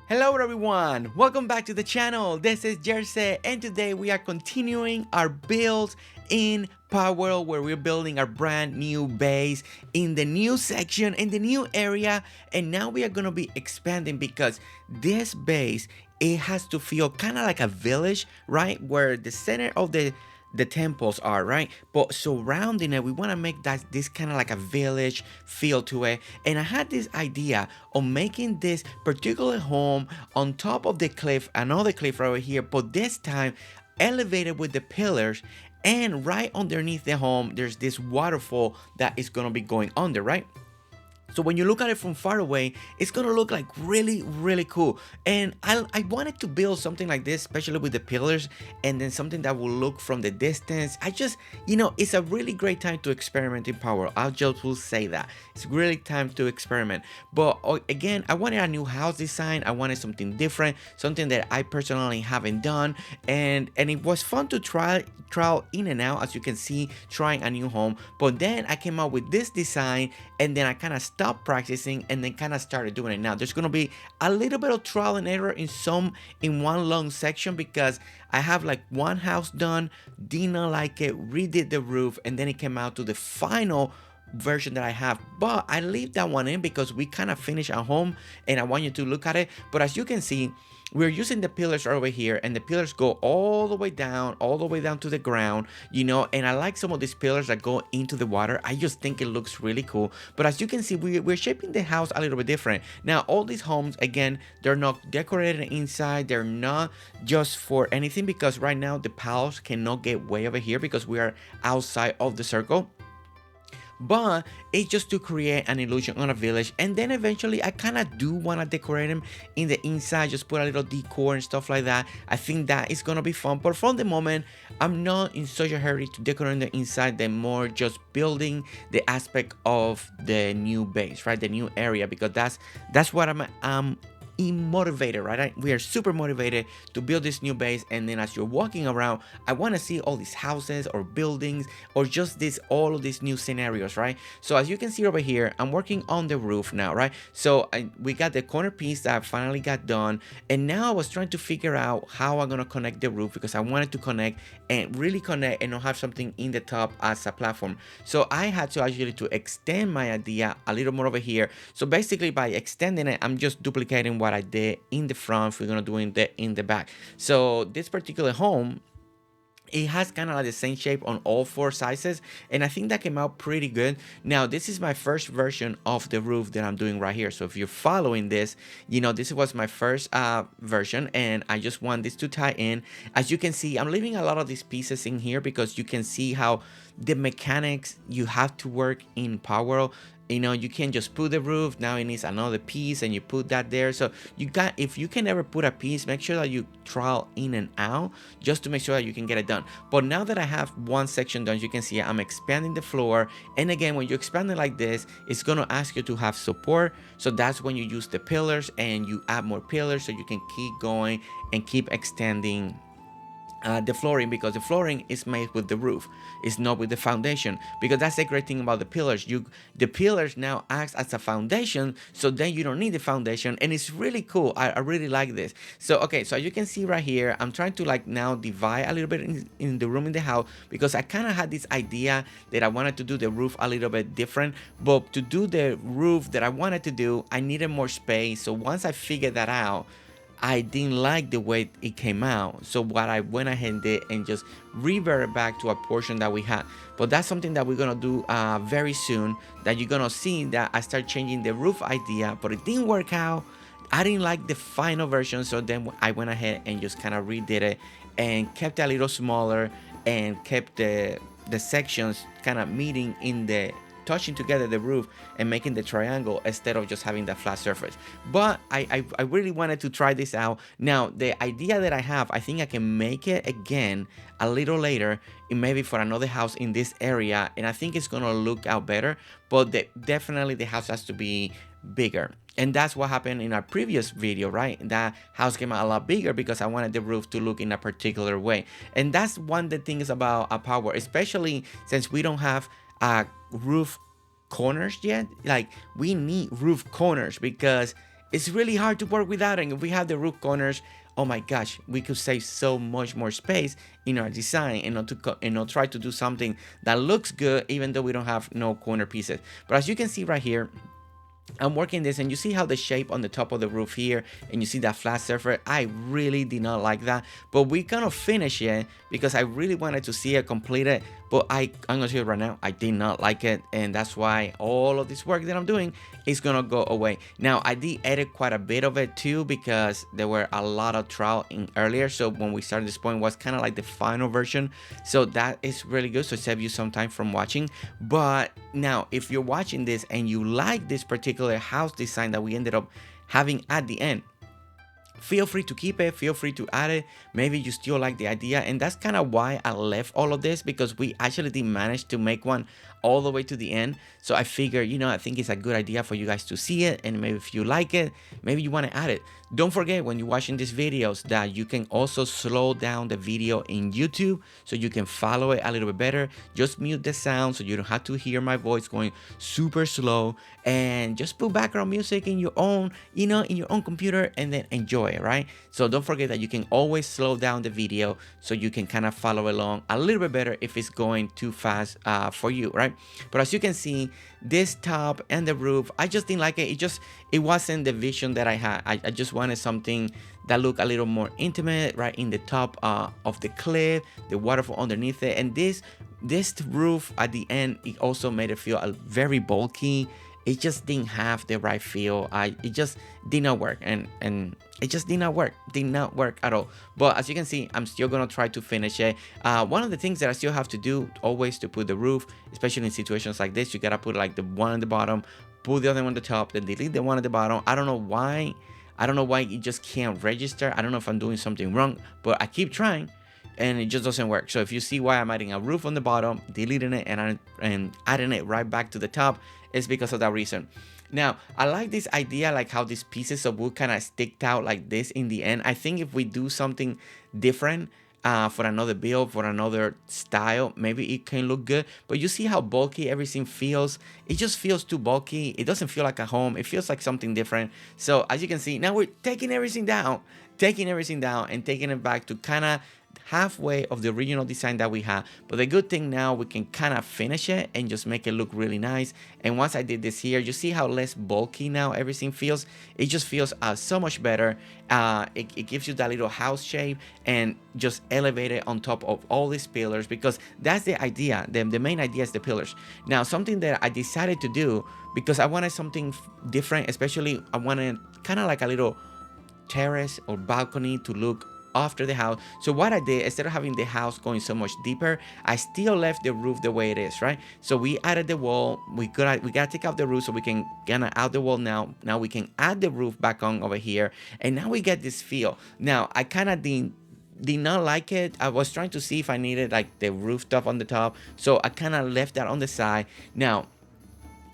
Hello everyone, welcome back to the channel. This is Jersey and today we are continuing our builds in Palworld where we're building our brand new base in the new section, in the new area, and now we are going to be expanding because this base, it has to feel kind of like a village, right? Where the center of the temples are, right? But surrounding it, we want to make that this kind of like a village feel to it. And I had this idea of making this particular home on top of the cliff, another cliff right over here, but this time elevated with the pillars. And right underneath the home, there's this waterfall that is going to be going under, right? So when you look at it from far away, it's gonna look like really cool. And I wanted to build something like this, especially with the pillars, and then something that will look from the distance. I just, it's a really great time to experiment in Palworld. I just will say that. It's really time to experiment. But again, I wanted a new house design. I wanted something different, something that I personally haven't done. And it was fun to trial in and out, as you can see, trying a new home. But then I came out with this design, and then I kind of stopped practicing and then kind of started doing it. Now there's going to be a little bit of trial and error in one long section because I have like one house done, did not like it, redid the roof, and then it came out to the final version that I have. But I leave that one in because we kind of finished our home and I want you to look at it. But as you can see, we're using the pillars over here, and the pillars go all the way down to the ground, and I like some of these pillars that go into the water. I just think it looks really cool. But as you can see, we're shaping the house a little bit different. Now, all these homes, again, they're not decorated inside. They're not just for anything because right now the pals cannot get way over here because we are outside of the circle. But it's just to create an illusion on a village, and then eventually I kind of do want to decorate them in the inside, just put a little decor and stuff like that. I think that is gonna be fun, but for the moment I'm not in such a hurry to decorate the inside, than more just building the aspect of the new base, right? The new area, because that's what I'm motivated, right? We are super motivated to build this new base. And then as you're walking around, I want to see all these houses or buildings or just all of these new scenarios, right? So as you can see over here, I'm working on the roof now, right? So we got the corner piece that finally got done, and now I was trying to figure out how I'm gonna connect the roof because I wanted to connect and really connect and not have something in the top as a platform. So I had to actually to extend my idea a little more over here. So basically by extending it, I'm just duplicating what I did in the front. We're gonna do it in the back. So this particular home, it has kind of like the same shape on all four sizes, and I think that came out pretty good. Now this is my first version of the roof that I'm doing right here. So if you're following this, this was my first version, and I just want this to tie in. As you can see, I'm leaving a lot of these pieces in here because you can see how the mechanics you have to work in Palworld. You can't just put the roof, now it needs another piece and you put that there. So if you can ever put a piece, make sure that you trial in and out just to make sure that you can get it done. But now that I have one section done, you can see I'm expanding the floor. And again, when you expand it like this, it's going to ask you to have support. So that's when you use the pillars and you add more pillars so you can keep going and keep extending the flooring, because the flooring is made with the roof, it's not with the foundation. Because that's the great thing about the pillars, the pillars now acts as a foundation, so then you don't need the foundation, and it's really cool. I really like this. So okay, so you can see right here, I'm trying to like now divide a little bit in the room in the house, because I kind of had this idea that I wanted to do the roof a little bit different. But to do the roof that I wanted to do, I needed more space. So once I figured that out, I didn't like the way it came out. So what I went ahead and did and just reverted back to a portion that we had. But that's something that we're gonna do very soon, that you're gonna see that I start changing the roof idea, but it didn't work out. I didn't like the final version, so then I went ahead and just kind of redid it and kept it a little smaller and kept the sections kind of meeting in the touching together the roof and making the triangle instead of just having that flat surface. But I really wanted to try this out. Now the idea that I have, I think I can make it again a little later, maybe for another house in this area, and I think it's gonna look out better. But definitely the house has to be bigger, and that's what happened in our previous video, right? That house came out a lot bigger because I wanted the roof to look in a particular way. And that's one of the things about a Palworld, especially since we don't have roof corners yet. Like, we need roof corners because it's really hard to work without. And if we have the roof corners, oh my gosh, we could save so much more space in our design and not try to do something that looks good even though we don't have no corner pieces. But as you can see right here, I'm working this, and you see how the shape on the top of the roof here, and you see that flat surface. I really did not like that, but we kind of finish it because I really wanted to see it completed. But I'm gonna tell you right now, I did not like it, and that's why all of this work that I'm doing is gonna go away. Now I did edit quite a bit of it too, because there were a lot of trial in earlier, so when we started this point was kind of like the final version, so that is really good, so save you some time from watching. But now if you're watching this and you like this particular house design that we ended up having at the end, feel free to keep it, feel free to add it. Maybe you still like the idea, and that's kind of why I left all of this, because we actually did manage to make one all the way to the end. So I figure, you know, I think it's a good idea for you guys to see it, and maybe if you like it, maybe you want to add it. Don't forget when you're watching these videos that you can also slow down the video in YouTube so you can follow it a little bit better. Just mute the sound so you don't have to hear my voice going super slow, and just put background music in your own, you know, in your own computer, and then enjoy it, right? So don't forget that you can always slow down the video so you can kind of follow along a little bit better if it's going too fast for you, right? But as you can see, this top and the roof, I just didn't like it. It wasn't the vision that I had. I just wanted something that looked a little more intimate, right, in the top of the cliff, the waterfall underneath it. And this roof at the end, it also made it feel very bulky. It just didn't have the right feel. It just did not work, and it just did not work at all. But as you can see, I'm still gonna try to finish it. One of the things that I still have to do always to put the roof, especially in situations like this, you gotta put like the one on the bottom, put the other one on the top, then delete the one at the bottom. I don't know why it just can't register. I don't know if I'm doing something wrong, but I keep trying and it just doesn't work. So if you see why I'm adding a roof on the bottom, deleting it, and adding it right back to the top, it's because of that reason. Now, I like this idea, like how these pieces of wood kind of sticked out like this in the end. I think if we do something different for another build, for another style, maybe it can look good. But you see how bulky everything feels? It just feels too bulky. It doesn't feel like a home. It feels like something different. So as you can see, now we're taking everything down and taking it back to kind of halfway of the original design that we had. But the good thing now, we can kind of finish it and just make it look really nice. And once I did this here, you see how less bulky now everything feels. It just feels so much better. It gives you that little house shape and just elevate it on top of all these pillars, because that's the idea. The main idea is the pillars. Now, something that I decided to do, because I wanted something different, especially I wanted kind of like a little terrace or balcony to look after the house. So what I did, instead of having the house going so much deeper, I still left the roof the way it is, right? So we added the wall. We gotta take out the roof so we can get out the wall now. Now we can add the roof back on over here, and now we get this feel. Now I kind of did not like it. I was trying to see if I needed like the rooftop on the top, so I kind of left that on the side. Now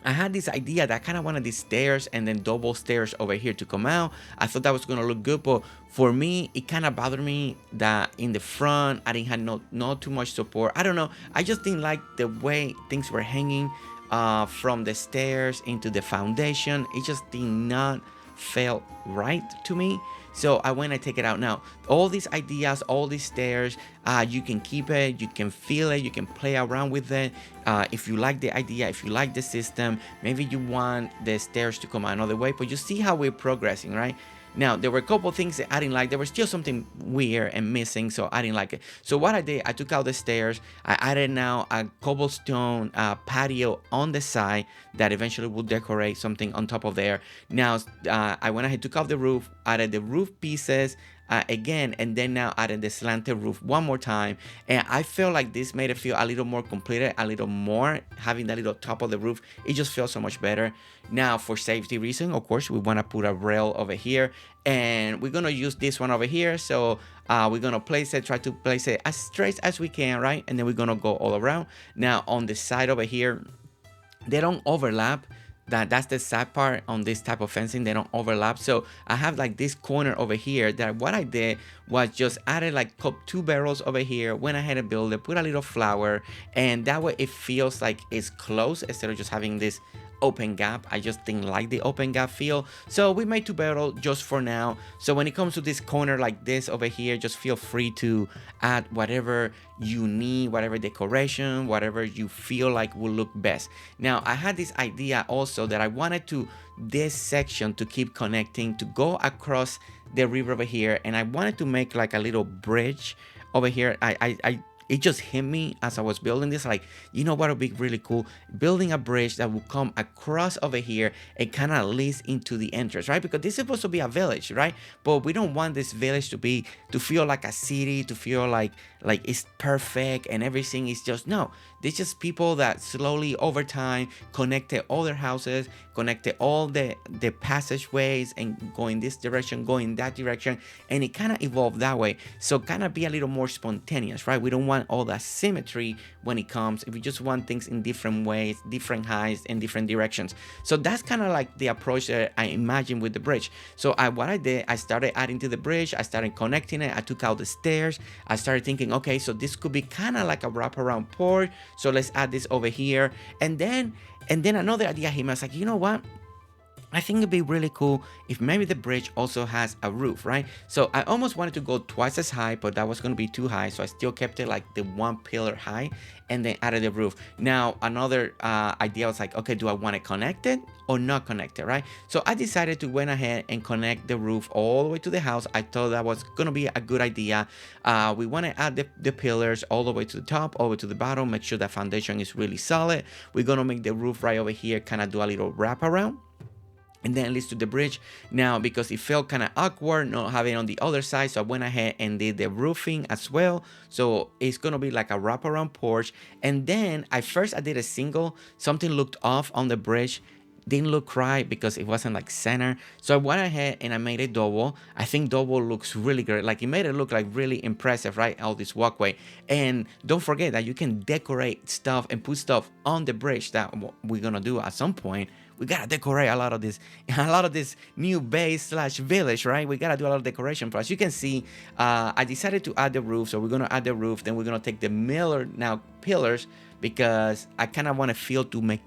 I had this idea that I kind of wanted these stairs and then double stairs over here to come out. I thought that was going to look good, but for me, it kind of bothered me that in the front, I didn't have not too much support. I don't know. I just didn't like the way things were hanging from the stairs into the foundation. It just did not feel right to me. So I went and take it out. Now, all these ideas, all these stairs, you can keep it, you can feel it, you can play around with it. If you like the idea, if you like the system, maybe you want the stairs to come another way, but you see how we're progressing, right? Now, there were a couple of things that I didn't like. There was still something weird and missing, so I didn't like it. So what I did, I took out the stairs. I added now a cobblestone patio on the side that eventually will decorate something on top of there. Now, I went ahead, took off the roof, added the roof pieces again, and then now added the slanted roof one more time. And I felt like this made it feel a little more completed, a little more, having that little top of the roof. It just feels so much better. Now, for safety reason, of course, we want to put a rail over here, and we're going to use this one over here. So we're going to try to place it as straight as we can, right? And then we're going to go all around. Now, on the side over here, they don't overlap. That's the sad part on this type of fencing, they don't overlap. So I have like this corner over here that what I did was just added like 2 barrels over here, went ahead and built it, put a little flower, and that way it feels like it's close instead of just having this open gap. I just didn't like the open gap feel, so we made 2 barrels just for now. So when it comes to this corner like this over here, just feel free to add whatever you need, whatever decoration, whatever you feel like will look best. Now I had this idea also that I wanted to this section to keep connecting, to go across the river over here, and I wanted to make like a little bridge over here. It just hit me as I was building this, like, you know what would be really cool? Building a bridge that will come across over here and kind of leads into the entrance, right? Because this is supposed to be a village, right? But we don't want this village to feel like a city, to feel like it's perfect and everything is just, no. There's just people that slowly over time connected all their houses, connected all the passageways, and going this direction, going that direction, and it kind of evolved that way. So kind of be a little more spontaneous, right? We don't want all that symmetry when it comes. If we just want things in different ways, different heights, and different directions. So that's kind of like the approach that I imagined with the bridge. So what I did, I started adding to the bridge, I started connecting it, I took out the stairs, I started thinking, okay, so this could be kind of like a wraparound porch. So let's add this over here. And then another idea hit me. I was like, you know what? I think it'd be really cool if maybe the bridge also has a roof, right? So I almost wanted to go twice as high, but that was going to be too high. So I still kept it like the 1 pillar high and then added the roof. Now, another idea was like, okay, do I want to connect it or not connect it, right? So I decided to went ahead and connect the roof all the way to the house. I thought that was going to be a good idea. We want to add the pillars all the way to the top, all the way to the bottom, make sure that foundation is really solid. We're going to make the roof right over here, kind of do a little wraparound. And then it leads to the bridge. Now, because it felt kind of awkward not having it on the other side, so I went ahead and did the roofing as well. So it's gonna be like a wraparound porch. And then I did a single. Something looked off on the bridge, didn't look right because it wasn't like center. So I went ahead and I made it double. I think double looks really great. Like, it made it look like really impressive, right? All this walkway. And don't forget that you can decorate stuff and put stuff on the bridge that we're gonna do at some point. We gotta decorate a lot of this new base / village, right? We gotta do a lot of decoration. But as you can see, I decided to add the roof. So we're gonna add the roof. Then we're gonna take the pillars, because I kind of want to feel to make.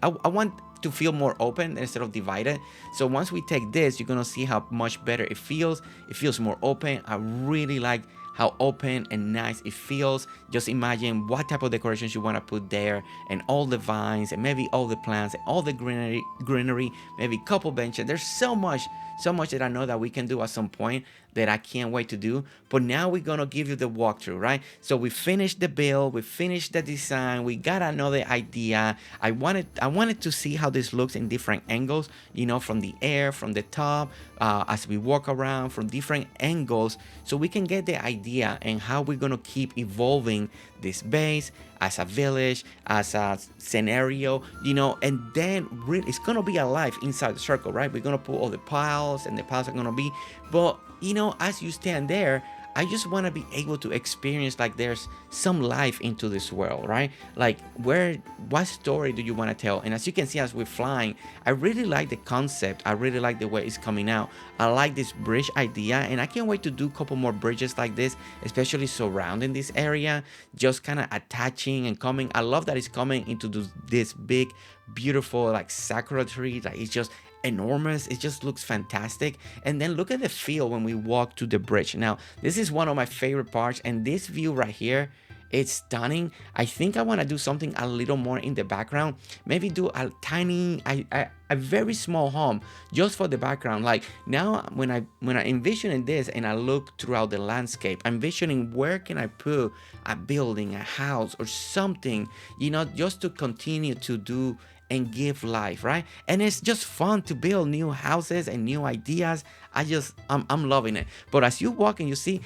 I want to feel more open instead of divided. So once we take this, you're gonna see how much better it feels. It feels more open. I really like how open and nice it feels. Just imagine what type of decorations you want to put there, and all the vines, and maybe all the plants, and all the greenery, maybe a couple benches. There's so much that I know that we can do at some point that I can't wait to do. But now we're gonna give you the walkthrough, right? So we finished the build, we finished the design, we got another idea. I wanted to see how this looks in different angles, you know, from the air, from the top, as we walk around, from different angles, so we can get the idea and how we're gonna keep evolving this base as a village, as a scenario, you know. And then really it's gonna be alive inside the circle, right? We're gonna put all the piles, and the piles are gonna be, but you know, as you stand there, I just want to be able to experience like there's some life into this world, right? Like, what story do you want to tell? And as you can see, as we're flying, I really like the concept. I really like the way it's coming out. I like this bridge idea, and I can't wait to do a couple more bridges like this, especially surrounding this area, just kind of attaching and coming. I love that it's coming into this big, beautiful, like sakura tree. Like, it's just enormous. It just looks fantastic. And then look at the feel when we walk to the bridge. Now, this is one of my favorite parts, and this view right here, it's stunning. I think I want to do something a little more in the background. Maybe do a tiny, a very small home just for the background. Like, now when I envisioning this and I look throughout the landscape, I'm envisioning where can I put a building, a house, or something, you know, just to continue to do and give life, right? And it's just fun to build new houses and new ideas. I'm loving it. But as you walk and you see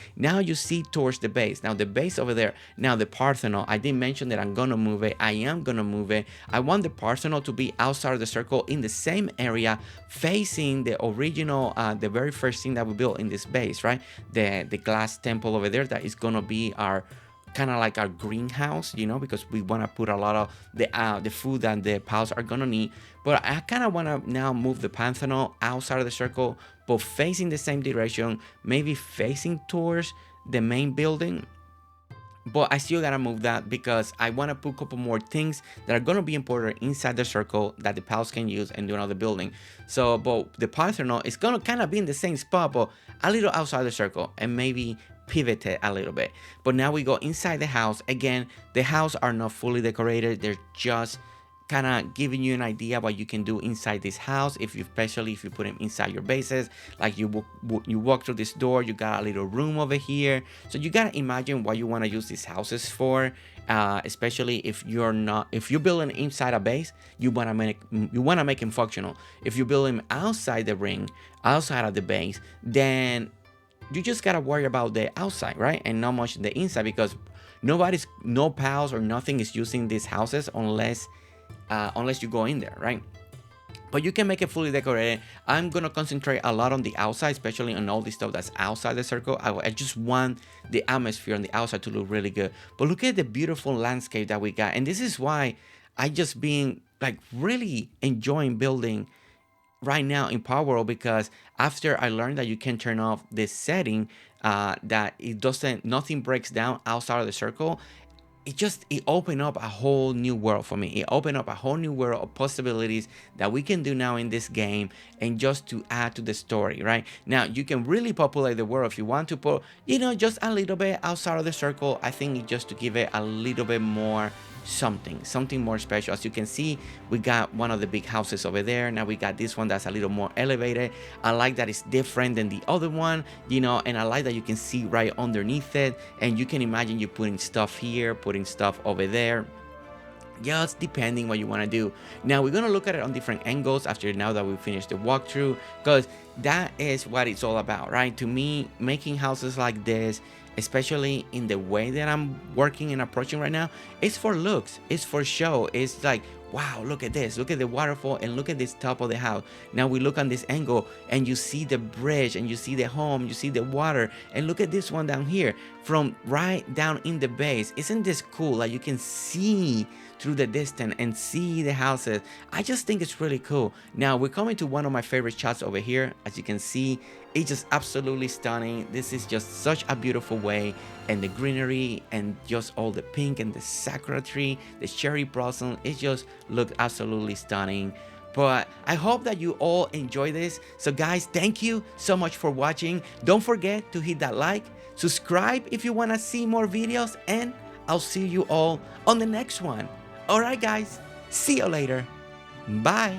towards the base. Now the base over there, now the Parthenon, I didn't mention that I'm gonna move it. I am gonna move it. I want the Parthenon to be outside of the circle in the same area, facing the original, the very first thing that we built in this base, right? The glass temple over there, that is gonna be our kind of like our greenhouse, you know, because we want to put a lot of the food that the pals are gonna need. But I kind of want to now move the Parthenon outside of the circle, but facing the same direction, maybe facing towards the main building. but I still gotta move that because I want to put a couple more things that are gonna be important inside the circle that the pals can use and do another building. So, but the Parthenon is gonna kind of be in the same spot, but a little outside the circle and maybe pivot it a little bit. But now we go inside the house. Again, the house are not fully decorated. They're just kind of giving you an idea what you can do inside this house, if you, especially if you put them inside your bases. Like you walk through this door, you got a little room over here, so you gotta imagine what you want to use these houses for. Especially if you're building inside a base, you want to make them functional. If you build them outside the ring, outside of the base, then you just gotta worry about the outside, right, and not much the inside, because no pals or nothing is using these houses unless you go in there, right? But you can make it fully decorated. I'm gonna concentrate a lot on the outside, especially on all the stuff that's outside the circle. I just want the atmosphere on the outside to look really good. But look at the beautiful landscape that we got, and this is why I just been like really enjoying building right now in Palworld, because after I learned that you can turn off this setting, that nothing breaks down outside of the circle, it opened up a whole new world for me. It opened up a whole new world of possibilities that we can do now in this game, and just to add to the story. Right now you can really populate the world if you want to put, just a little bit outside of the circle. I think just to give it a little bit more something more special. As you can see, we got one of the big houses over there. Now we got this one that's a little more elevated. I like that it's different than the other one, and I like that you can see right underneath it, and you can imagine you putting stuff here, putting stuff over there, just depending what you want to do. Now we're going to look at it on different angles now that we finished the walkthrough, because that is what it's all about, right? To me, making houses like this, especially in the way that I'm working and approaching right now, it's for looks, it's for show. It's like, wow, look at this, look at the waterfall, and look at this top of the house. Now we look on this angle and you see the bridge, and you see the home, you see the water, and look at this one down here from right down in the base. Isn't this cool? Like you can see through the distance and see the houses. I just think it's really cool. Now we're coming to one of my favorite shots over here. As you can see, it's just absolutely stunning. This is just such a beautiful way, and the greenery and just all the pink and the sakura tree, the cherry blossom, it just looks absolutely stunning. But I hope that you all enjoy this. So guys, thank you so much for watching. Don't forget to hit that like, subscribe if you want to see more videos, and I'll see you all on the next one. Alright guys, see you later. Bye.